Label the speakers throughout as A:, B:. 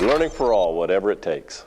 A: Learning for all, whatever it takes.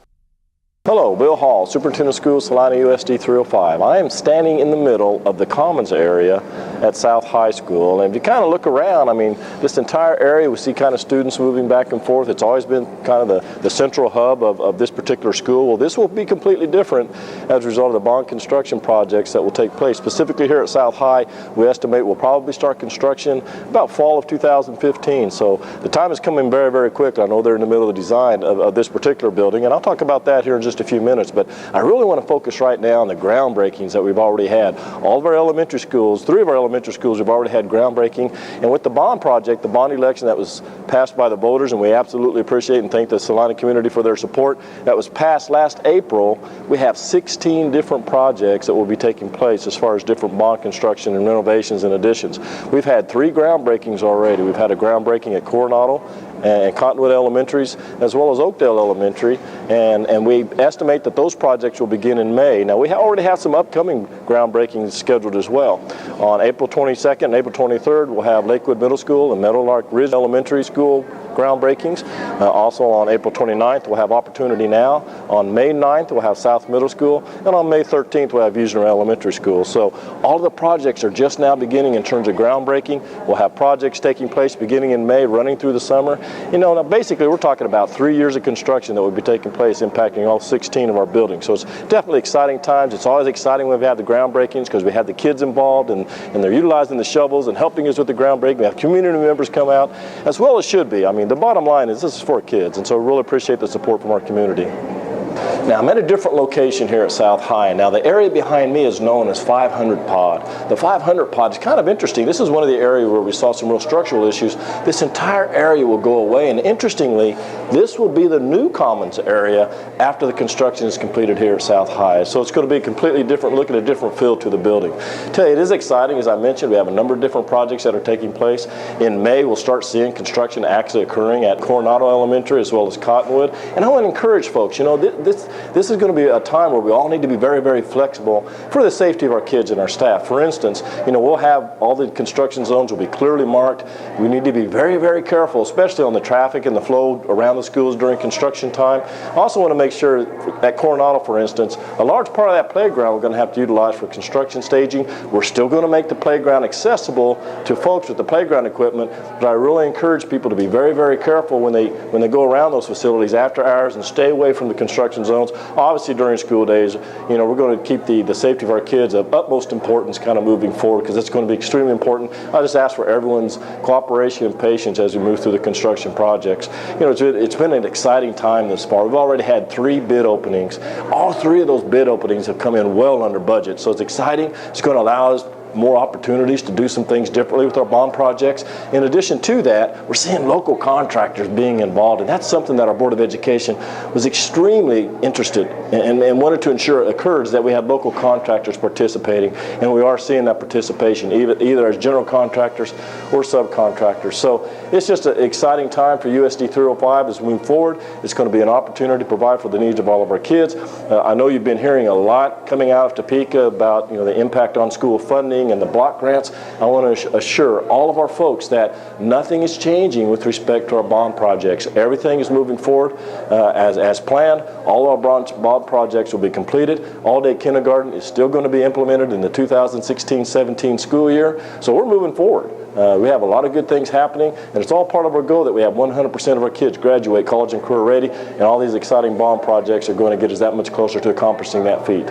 A: Hello, Bill Hall, Superintendent of Schools, Salina USD 305. I am standing in the middle of the Commons area at South High School. And if you kind of look around, I mean, this entire area, we see kind of students moving back and forth. It's always been kind of the central hub of this particular school. Well, this will be completely different as a result of the bond construction projects that will take place. Specifically here at South High, we estimate we'll probably start construction about fall of 2015. So the time is coming very, very quick. I know they're in the middle of the design of this particular building, and I'll talk about that here in just a few minutes, but I really want to focus right now on the groundbreakings that we've already had. All of our elementary schools, 3 of our elementary schools have already had groundbreaking, and with the bond project, the bond election that was passed by the voters, and we absolutely appreciate and thank the Salina community for their support, that was passed last April, we have 16 different projects that will be taking place as far as different bond construction and renovations and additions. We've had 3 groundbreakings already. We've had a groundbreaking at Coronado and Cottonwood Elementaries, as well as Oakdale Elementary, and we estimate that those projects will begin in May. Now, we already have some upcoming groundbreakings scheduled as well. On April 22nd and April 23rd, we'll have Lakewood Middle School and Meadowlark Ridge Elementary School groundbreakings. Also on April 29th, we'll have Opportunity Now. On May 9th, we'll have South Middle School, and on May 13th, we'll have Usner Elementary School. So all of the projects are just now beginning in terms of groundbreaking. We'll have projects taking place beginning in May, running through the summer. You know, now basically we're talking about 3 years of construction that will be taking place, impacting all 16 of our buildings. So it's definitely exciting times. It's always exciting when we have the groundbreakings because we have the kids involved and they're utilizing the shovels and helping us with the groundbreaking. We have community members come out, as well as should be. I mean, the bottom line is this is for kids, and so we really appreciate the support from our community. Now, I'm at a different location here at South High. Now, the area behind me is known as 500 Pod. The 500 Pod is kind of interesting. This is one of the areas where we saw some real structural issues. This entire area will go away, and interestingly, this will be the new Commons area after the construction is completed here at South High. So it's going to be completely different, look at a different feel to the building. Tell you, it is exciting. As I mentioned, we have a number of different projects that are taking place. In May, we'll start seeing construction actually occurring at Coronado Elementary as well as Cottonwood. And I want to encourage folks, you know, this is going to be a time where we all need to be very, very flexible for the safety of our kids and our staff. For instance, you know, we'll have all the construction zones will be clearly marked. We need to be very, very careful, especially on the traffic and the flow around the schools during construction time. I also want to make sure at Coronado, for instance, a large part of that playground we're going to have to utilize for construction staging. We're still going to make the playground accessible to folks with the playground equipment, but I really encourage people to be very, very careful when they go around those facilities after hours and stay away from the construction zones. Obviously, during school days, you know, we're going to keep the safety of our kids of utmost importance kind of moving forward because it's going to be extremely important. I just ask for everyone's cooperation and patience as we move through the construction projects. You know, it's been an exciting time this far. We've already had 3 bid openings. All 3 of those bid openings have come in well under budget, so it's exciting. It's going to allow us more opportunities to do some things differently with our bond projects. In addition to that, we're seeing local contractors being involved, and that's something that our Board of Education was extremely interested in and wanted to ensure it occurs, that we had local contractors participating, and we are seeing that participation either as general contractors or subcontractors. So it's just an exciting time for USD 305 as we move forward. It's going to be an opportunity to provide for the needs of all of our kids. I know you've been hearing a lot coming out of Topeka about, you know, the impact on school funding and the block grants. I want to assure all of our folks that nothing is changing with respect to our bond projects. Everything is moving forward as planned. All of our bond projects will be completed. All-day kindergarten is still going to be implemented in the 2016-17 school year. So we're moving forward. We have a lot of good things happening, and it's all part of our goal that we have 100% of our kids graduate college and career ready, and all these exciting bond projects are going to get us that much closer to accomplishing that feat.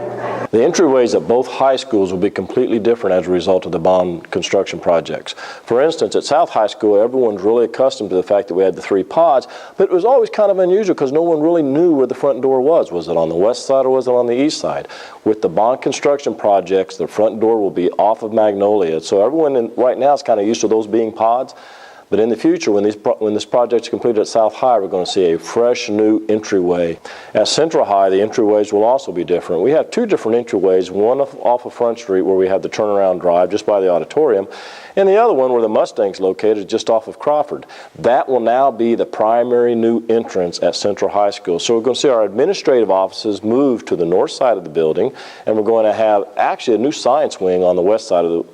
A: The entryways at both high schools will be completely different as a result of the bond construction projects. For instance, at South High School, everyone's really accustomed to the fact that we had the 3 pods, but it was always kind of unusual because no one really knew where the front door was. Was it on the west side or was it on the east side? With the bond construction projects, the front door will be off of Magnolia. So everyone right now is kind of used to those being pods. But in the future, when this project is completed at South High, we're going to see a fresh new entryway. At Central High, the entryways will also be different. We have 2 different entryways, one off of Front Street where we have the turnaround drive just by the auditorium, and the other one where the Mustang's located just off of Crawford. That will now be the primary new entrance at Central High School. So we're going to see our administrative offices move to the north side of the building, and we're going to have actually a new science wing on the west side of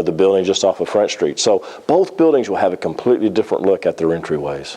A: the building just off of Front Street. So both buildings will have a completely different look at their entryways.